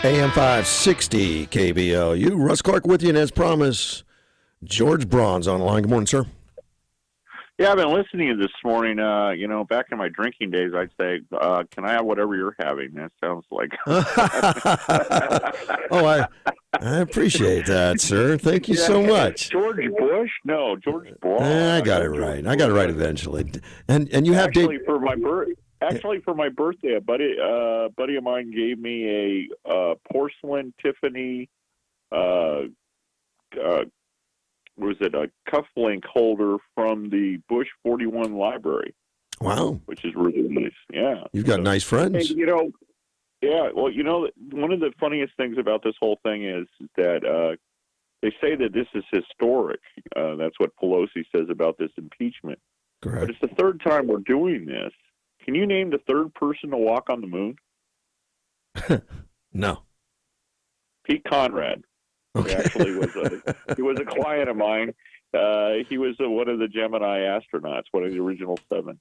AM 560 KBLU. Russ Clark with you, and as promised, George Braun's on the line. Good morning, sir. Yeah, I've been listening to you this morning. Back in my drinking days, I'd say, can I have whatever you're having? That sounds like... I appreciate that, sir. Thank you so much. George Bush? No, George Braun. I got it right. I got it right eventually. And you have Actually, for my birthday, a buddy of mine gave me a porcelain Tiffany, was it a cufflink holder from the Bush 41 library. Wow. Which is really nice. Yeah. You've got nice friends. Hey, yeah, well, one of the funniest things about this whole thing is that they say that this is historic. That's what Pelosi says about this impeachment. Correct. But it's the third time we're doing this. Can you name the third person to walk on the moon? No. Pete Conrad. Okay. He was a client of mine. He was one of the Gemini astronauts, one of the original 7.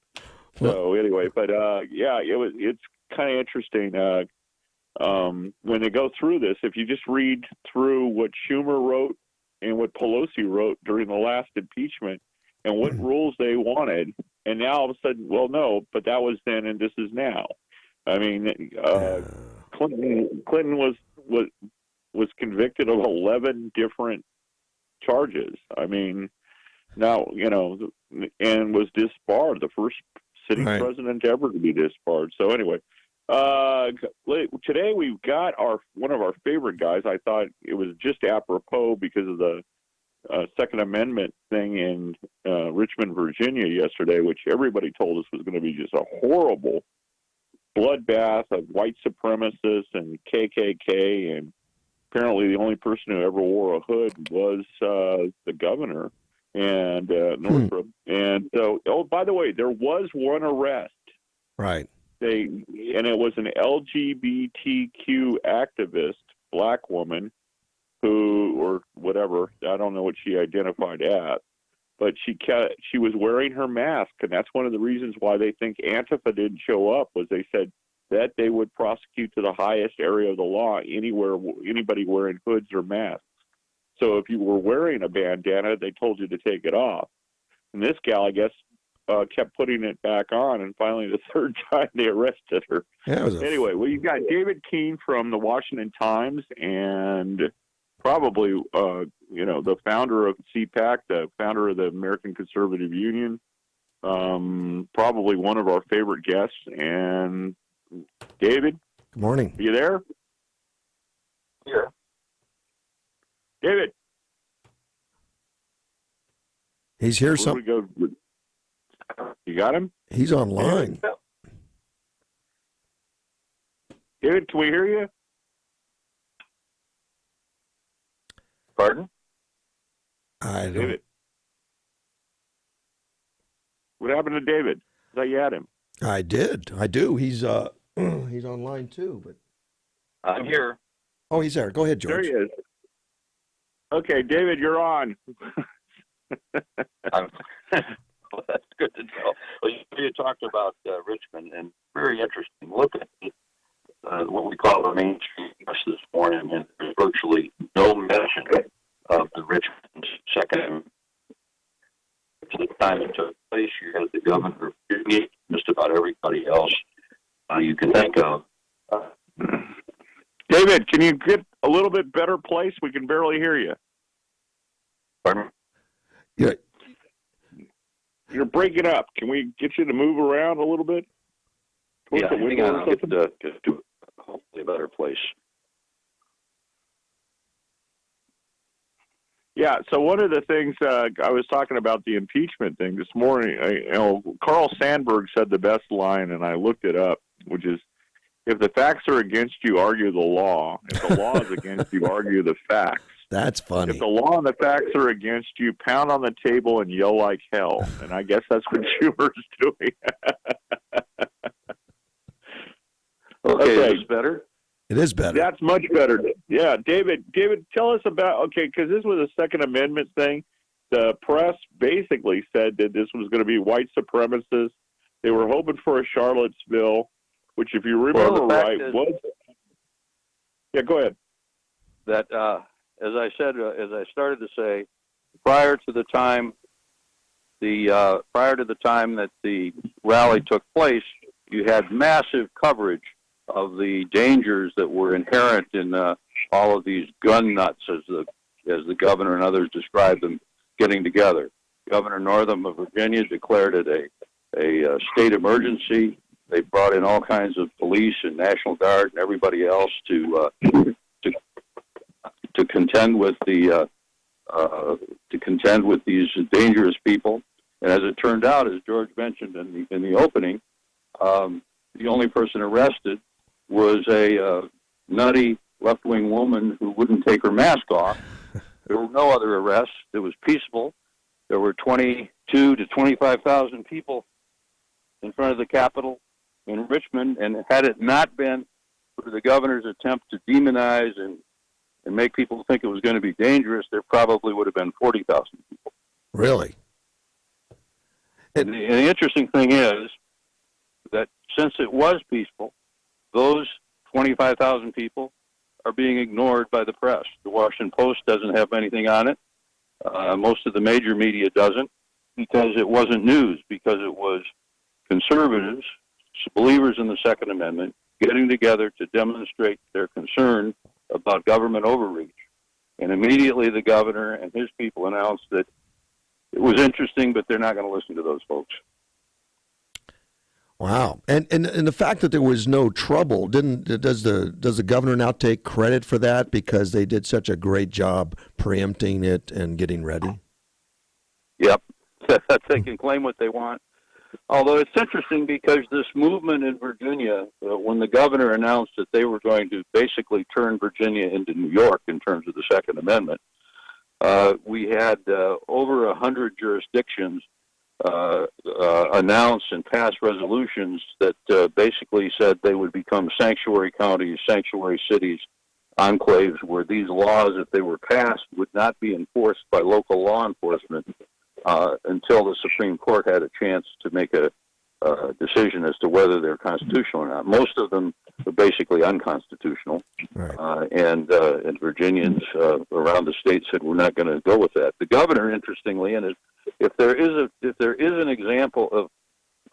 So anyway, but it's kind of interesting when they go through this. If you just read through what Schumer wrote and what Pelosi wrote during the last impeachment and what rules they wanted, and now all of a sudden, well, no, but that was then and this is now. I mean, Clinton was convicted of 11 different charges. I mean, now, and was disbarred, the first sitting president ever to be disbarred. So anyway, today we've got one of our favorite guys. I thought it was just apropos because of the Second Amendment thing in Richmond, Virginia yesterday, which everybody told us was going to be just a horrible bloodbath of white supremacists and KKK, and apparently the only person who ever wore a hood was the governor and Northrop. And so, by the way, there was one arrest. Right. And it was an LGBTQ activist, black woman, or whatever. I don't know what she identified as, but she was wearing her mask, and that's one of the reasons why they think Antifa didn't show up. Was they said that they would prosecute to the highest area of the law anybody wearing hoods or masks. So if you were wearing a bandana, they told you to take it off. And this gal, I guess, kept putting it back on, and finally the third time they arrested her. Yeah, anyway, well, you've got David Keene from the Washington Times and probably, the founder of CPAC, the founder of the American Conservative Union, probably one of our favorite guests. And David? Good morning. You there? Here. David? He's here. You got him? He's online. David, can we hear you? Pardon? David. What happened to David? I thought you had him. I did. I do. He's online too, but I'm here. Oh, he's there. Go ahead, George. There he is. Okay, David, you're on. Well, that's good to know. Well, you talked about Richmond, and very interesting. Look at what we call the mainstream press this morning, and there's virtually no mention of the Richmond second. To the time it took place, you had the governor, just about everybody else you can think of. David, can you get a little bit better place? We can barely hear you. Pardon? Yeah. You're breaking up. Can we get you to move around a little bit? Yeah, hang on. I'll get to hopefully a better place. Yeah, so one of the things I was talking about the impeachment thing this morning, Carl Sandburg said the best line, and I looked it up, which is, if the facts are against you, argue the law. If the law is against you, argue the facts. That's funny. If the law and the facts are against you, pound on the table and yell like hell. And I guess that's what Schumer's doing. Okay, is this better? It is better. That's much better. Yeah, David, tell us about, because this was a Second Amendment thing. The press basically said that this was going to be white supremacists. They were hoping for a Charlottesville, which, if you remember was... Yeah, go ahead. That, as I said, as I started to say, prior to the time that the rally took place, you had massive coverage of the dangers that were inherent in all of these gun nuts, as the governor and others described them, getting together. Governor Northam of Virginia declared it a state emergency. They brought in all kinds of police and National Guard and everybody else to contend with these dangerous people. And as it turned out, as George mentioned in the opening, the only person arrested was a nutty left-wing woman who wouldn't take her mask off. There were no other arrests. It was peaceful. There were 22 to 25,000 people in front of the Capitol in Richmond, and had it not been for the governor's attempt to demonize and make people think it was going to be dangerous, there probably would have been 40,000 people. Really? And the interesting thing is that since it was peaceful, those 25,000 people are being ignored by the press. The Washington Post doesn't have anything on it. Most of the major media doesn't, because it wasn't news, because it was conservatives, believers in the Second Amendment, getting together to demonstrate their concern about government overreach. And immediately the governor and his people announced that it was interesting, but they're not going to listen to those folks. Wow. And the fact that there was no trouble, does the governor now take credit for that because they did such a great job preempting it and getting ready? Yep. They can claim what they want. Although it's interesting because this movement in Virginia, when the governor announced that they were going to basically turn Virginia into New York in terms of the Second Amendment, we had over 100 jurisdictions announce and pass resolutions that basically said they would become sanctuary counties, sanctuary cities, enclaves, where these laws, if they were passed, would not be enforced by local law enforcement until the Supreme Court had a chance to make a decision as to whether they're constitutional or not. Most of them are basically unconstitutional, right. And Virginians around the state said we're not going to go with that. The governor, interestingly, and if there is an example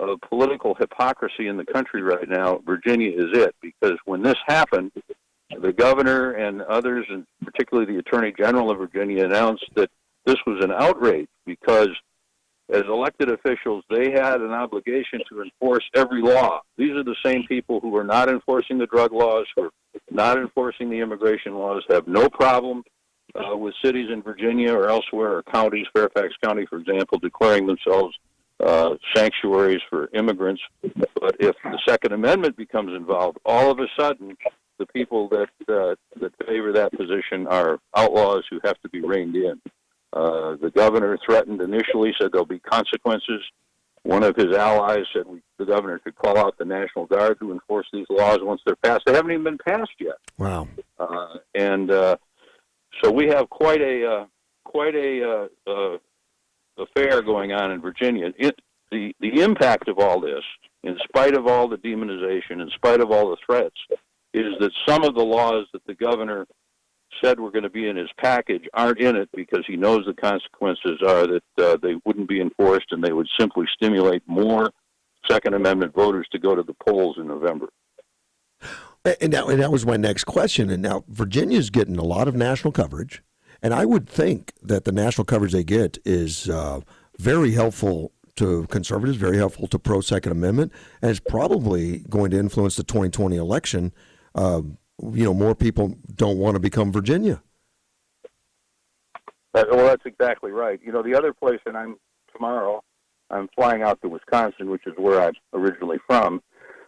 of political hypocrisy in the country right now, Virginia is it, because when this happened, the governor and others, and particularly the Attorney General of Virginia, announced that this was an outrage because as elected officials, they had an obligation to enforce every law. These are the same people who are not enforcing the drug laws, who are not enforcing the immigration laws, have no problem with cities in Virginia or elsewhere, or counties, Fairfax County, for example, declaring themselves sanctuaries for immigrants. But if the Second Amendment becomes involved, all of a sudden, the people that favor that position are outlaws who have to be reined in. The governor threatened initially, said there'll be consequences. One of his allies said the governor could call out the National Guard to enforce these laws once they're passed. They haven't even been passed yet. Wow. So we have quite a affair going on in Virginia. The impact of all this, in spite of all the demonization, in spite of all the threats, is that some of the laws that the governor said were going to be in his package aren't in it because he knows the consequences are that they wouldn't be enforced and they would simply stimulate more Second Amendment voters to go to the polls in November. And that was my next question. And now Virginia's getting a lot of national coverage, and I would think that the national coverage they get is very helpful to conservatives, very helpful to pro-Second Amendment, and it's probably going to influence the 2020 election. More people don't want to become Virginia. Well, that's exactly right. The other place, and tomorrow I'm flying out to Wisconsin, which is where I'm originally from,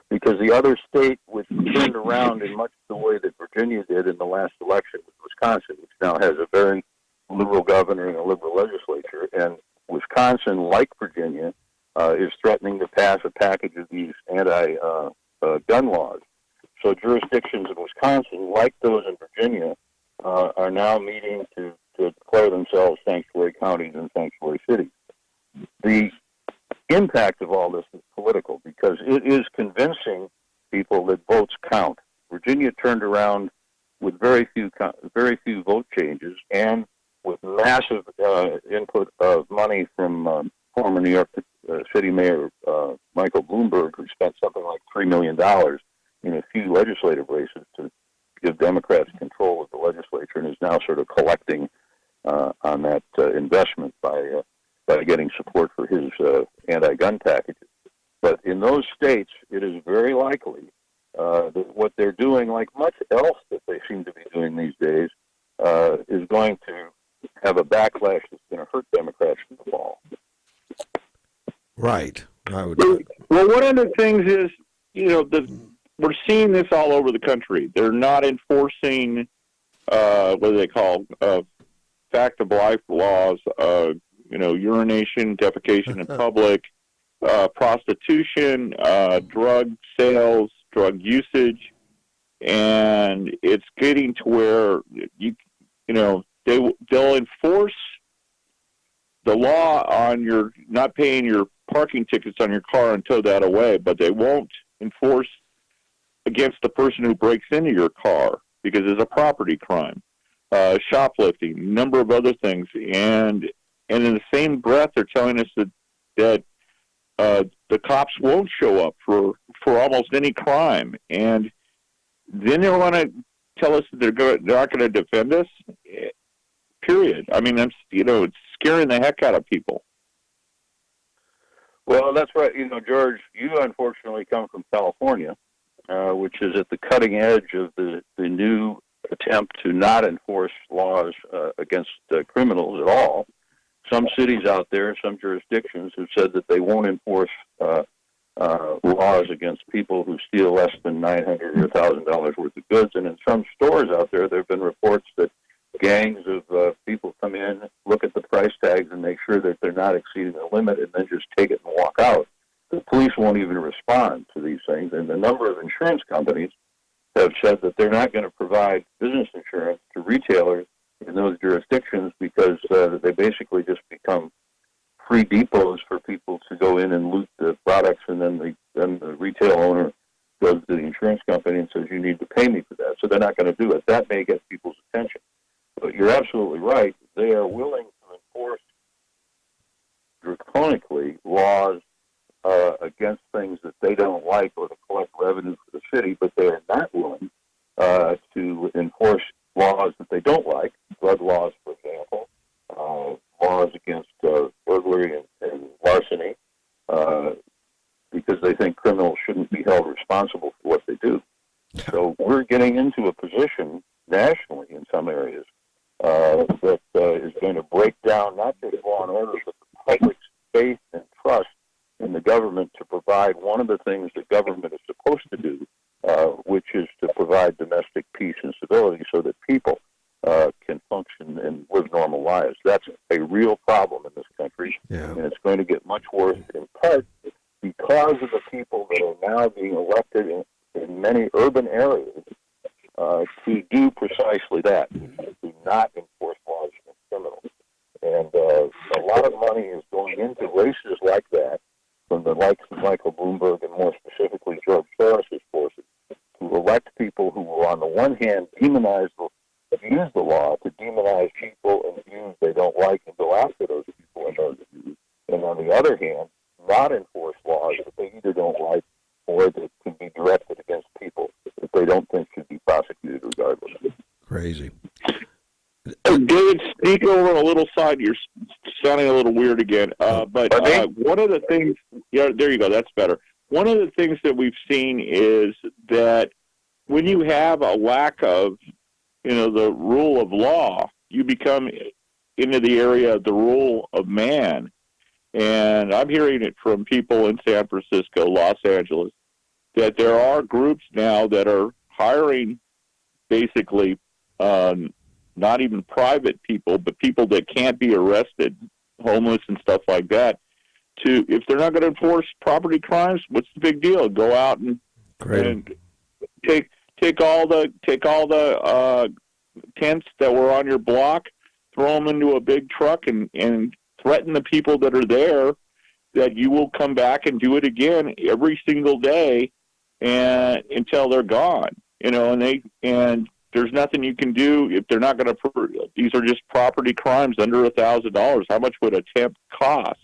because the other state which turned around in much the way that Virginia did in the last election was Wisconsin, which now has a very liberal governor and a liberal legislature. And Wisconsin, like Virginia, is threatening to pass a package of these anti-gun laws. So jurisdictions in Wisconsin, like those in Virginia, are now meeting to declare themselves sanctuary counties and sanctuary cities. The impact of all this is political because it is convincing people that votes count. Virginia turned around with very few vote changes, and with massive input of money from former New York City Mayor Michael Bloomberg, who spent something like $3 million in a few legislative races to give Democrats control of the legislature, and is now sort of collecting on that investment by getting support for his anti-gun packages. But in those states, it is very likely that what they're doing, like much else that they seem to be doing these days, is going to have a backlash that's going to hurt Democrats in the fall. Right. Well, one of the things is, we're seeing this all over the country. They're not enforcing what do they call fact of life laws. Urination, defecation in public, prostitution, drug sales, drug usage, and it's getting to where they'll enforce the law on your not paying your parking tickets on your car and tow that away, but they won't enforce against the person who breaks into your car because it's a property crime, shoplifting, a number of other things, and in the same breath, they're telling us that the cops won't show up for almost any crime, and then they want to tell us that they're not going to defend us. Period. I mean, it's scaring the heck out of people. Well, that's right. George, you unfortunately come from California, which is at the cutting edge of the new attempt to not enforce laws against criminals at all. Some cities out there, some jurisdictions have said that they won't enforce laws against people who steal less than $900 or $1,000 worth of goods. And in some stores out there have been reports that gangs of people come in, look at the price tags, and make sure that they're not exceeding the limit, and then just take it and walk out. The police won't even respond to these things. And a number of insurance companies have said that they're not going to provide business insurance to retailers in those jurisdictions because they basically just become free depots for people to go in and loot the products, and then the retail owner goes to the insurance company and says, you need to pay me for that. So they're not going to do it. That may get people's attention. But you're absolutely right. They are willing to enforce draconically laws against things that they don't like or to collect revenue for the city, but they are not willing to enforce laws that they don't like, drug laws, for example, laws against burglary and larceny, because they think criminals shouldn't be held responsible for what they do. So we're getting into a position nationally in some areas that is going to break down not just law and order, but the public's faith and trust in the government to provide one of the things the government is supposed to do, which is to provide domestic peace and stability so that people can function and live normal lives. That's a real problem in this country, and it's going to get much worse in part because of the people that are now being elected in many urban areas to do precisely that, to not enforce laws against criminals. And a lot of money is going into races like that from the likes of Michael Bloomberg and more specifically George Soros's forces to elect people who will, on the one hand, use the law to demonize people and views they don't like and go after those people and those views, and on the other hand, not enforce laws that they either don't like or that can be directed against people that they don't think should be prosecuted regardless. Crazy. David, sneak over a little side. You're sounding a little weird again. But one of the things, there you go. That's better. One of the things that we've seen is that when you have a lack of, the rule of law, you become into the area of the rule of man. And I'm hearing it from people in San Francisco, Los Angeles, that there are groups now that are hiring basically not even private people, but people that can't be arrested, homeless and stuff like that, if they're not going to enforce property crimes, what's the big deal? Go out and take all the tents that were on your block, throw them into a big truck, and threaten the people that are there that you will come back and do it again every single day and until they're gone. And there's nothing you can do if they're not going to. These are just property crimes under $1,000. How much would a temp cost?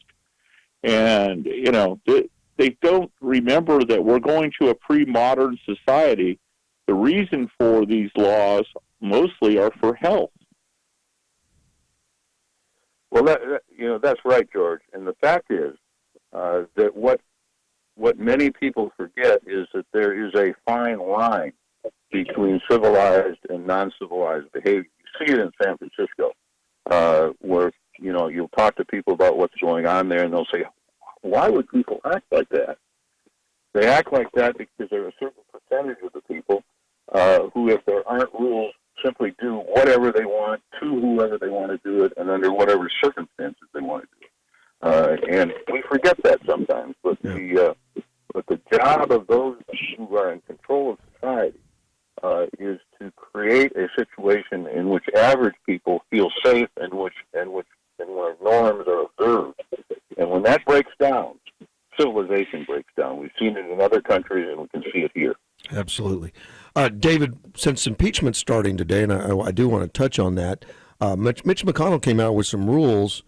And they don't remember that we're going to a pre-modern society. The reason for these laws mostly are for health. Well, that's right, George. And the fact is that what many people forget is that there is a fine line between civilized and non-civilized behavior. You see it in San Francisco, where you'll talk to people about what's going on there, and they'll say, "Why would people act like that?" They act like that because there are a certain percentage of the people who, if there aren't rules, simply do whatever they want to whoever they want to do it and under whatever circumstances they want to do it. And we forget that sometimes. But the job of those who are in control of society is to create a situation in which average people feel safe and where norms are observed. And when that breaks down, civilization breaks down. We've seen it in other countries, and we can see it here. Absolutely. David, since impeachment's starting today, and I do want to touch on that, Mitch McConnell came out with some rules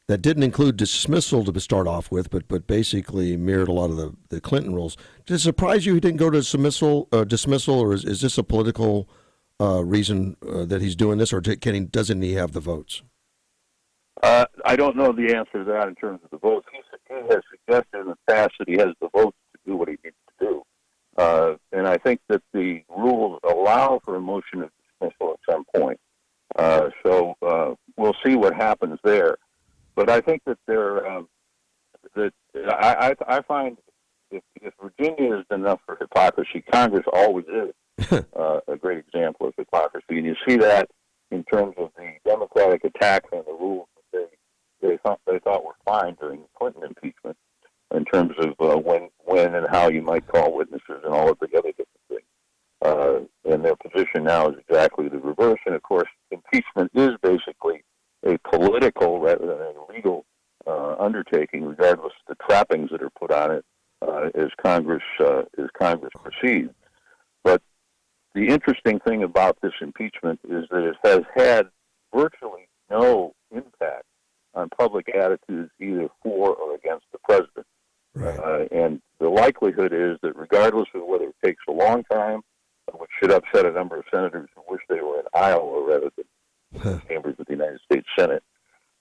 that didn't include dismissal to start off with, but basically mirrored a lot of the Clinton rules. Did it surprise you he didn't go to dismissal, or is this a political reason that he's doing this, or doesn't he have the votes? I don't know the answer to that in terms of the votes. He has suggested in the past that he has the votes to do what he needs to do. And I think that the rules allow for a motion of dismissal at some point. So we'll see what happens there. But I think that I find if Virginia is enough for hypocrisy, Congress always is a great example of hypocrisy. And you see that in terms of the Democratic attacks on the rules that they thought were fine during the Clinton impeachment, in terms of when and how you might call witnesses and all of the other different things. And their position now is exactly the reverse. And, of course, impeachment is basically a political rather than a legal undertaking, regardless of the trappings that are put on it as Congress proceeds. But the interesting thing about this impeachment is that it has had virtually no impact on public attitudes either for or against the president. Right. And the likelihood is that regardless of whether it takes a long time, which should upset a number of senators who wish they were in Iowa rather than chambers of the United States Senate,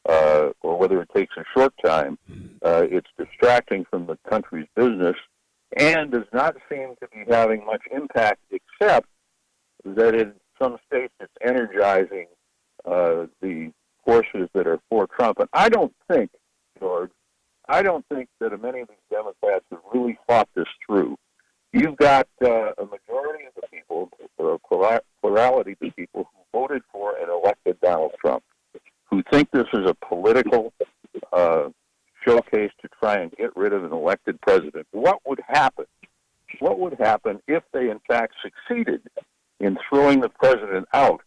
or whether it takes a short time, it's distracting from the country's business and does not seem to be having much impact, except that in some states it's energizing the forces that are for Trump. And I don't think, George, that many of these Democrats have really thought this through. You've got a majority of the people, or a plurality of the people who voted for and elected Donald Trump, who think this is a political showcase to try and get rid of an elected president. What would happen? What would happen if they, in fact, succeeded in throwing the president out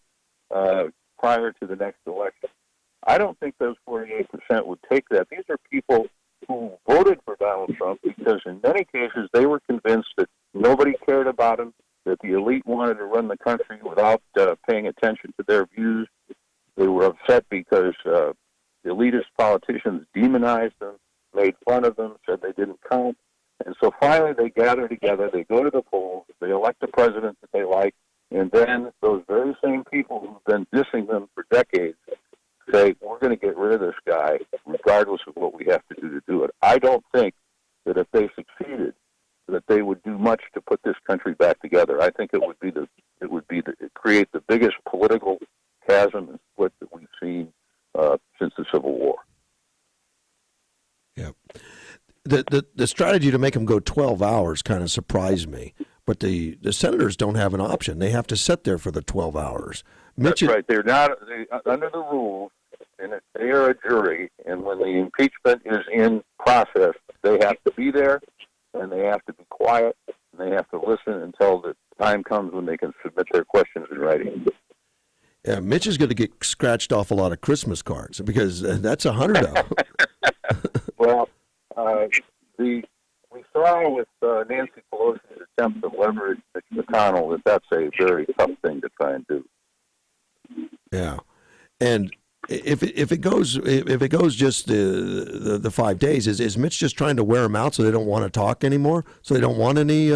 prior to the next election? I don't think those 48% would take that. These are people who voted for Donald Trump because in many cases they were convinced that nobody cared about him, that the elite wanted to run the country without paying attention to their views. They were upset because elitist politicians demonized them, made fun of them, said they didn't count. And so finally they gather together, they go to the polls, they elect a president that they like, and then those very same people who've been dissing them for decades say, we're going to get rid of this guy regardless of what we have to do it. I don't think that if they succeeded, that they would do much to put this country back together. I think it would create the biggest political chasm and split that we've seen since the Civil War. Yeah. The strategy to make them go 12 hours kind of surprised me. But the senators don't have an option. They have to sit there for the 12 hours. That's right. They're not under the rules, and they are a jury. And when the impeachment is in process, they have to be there, and they have to be quiet, and they have to listen until the time comes when they can submit their questions in writing. Yeah, Mitch is going to get scratched off a lot of Christmas cards because that's 100 of them. Well, we saw with Nancy Pelosi's attempt to leverage McConnell, that's a very tough thing to try and do. Yeah, and if it goes just the 5 days, is Mitch just trying to wear them out so they don't want to talk anymore? So they don't want any.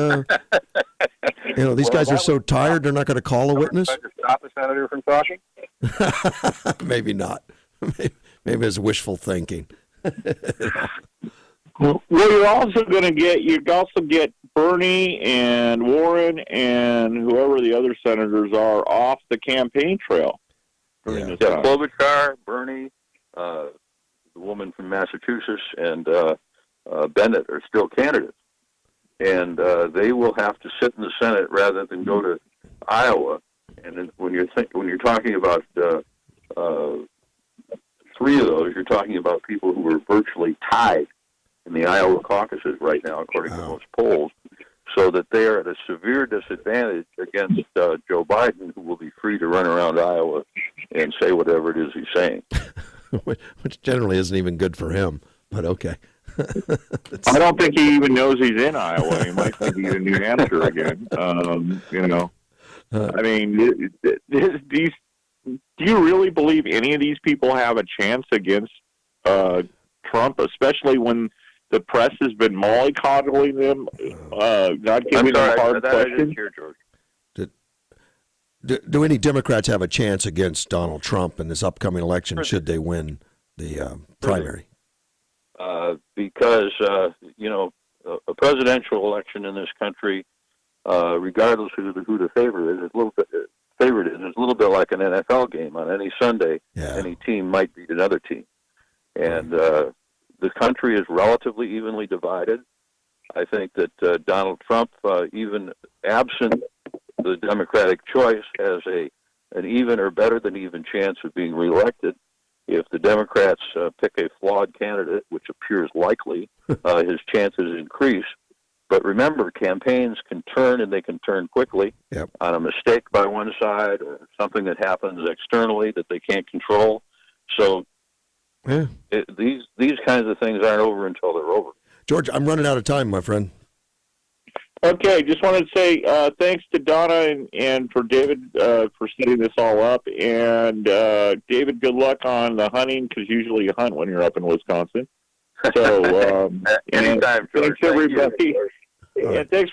These guys are so tired they're not going to call a witness. To stop the senator from talking? Maybe not. Maybe it's wishful thinking. Well, you'd also get Bernie and Warren and whoever the other senators are off the campaign trail during this time. Klobuchar, Bernie, the woman from Massachusetts, and Bennett are still candidates, and they will have to sit in the Senate rather than go to Iowa. And then when you're talking about three of those, you're talking about people who are virtually tied in the Iowa caucuses right now, according to most polls, so that they are at a severe disadvantage against Joe Biden, who will be free to run around Iowa and say whatever it is he's saying. Which generally isn't even good for him, but okay. I don't think he even knows he's in Iowa. He might think he's in New Hampshire again. I mean, do you really believe any of these people have a chance against Trump, especially when the press has been mollycoddling them, not giving them hard questions? Do any Democrats have a chance against Donald Trump in this upcoming election should they win the primary? Because, a presidential election in this country, regardless of who the favorite is, it's a little bit like an NFL game. On any Sunday, any team might beat another team. And the country is relatively evenly divided. I think that Donald Trump, even absent the Democratic choice, has an even or better than even chance of being reelected. If the Democrats pick a flawed candidate, which appears likely, his chances increase. But remember, campaigns can turn, and they can turn quickly on a mistake by one side or something that happens externally that they can't control. So these kinds of things aren't over until they're over. George, I'm running out of time, my friend. Okay, just wanted to say thanks to Donna and for David for setting this all up. And David, good luck on the hunting, because usually you hunt when you're up in Wisconsin. So, anytime, George. Thanks, everybody. Right. And thanks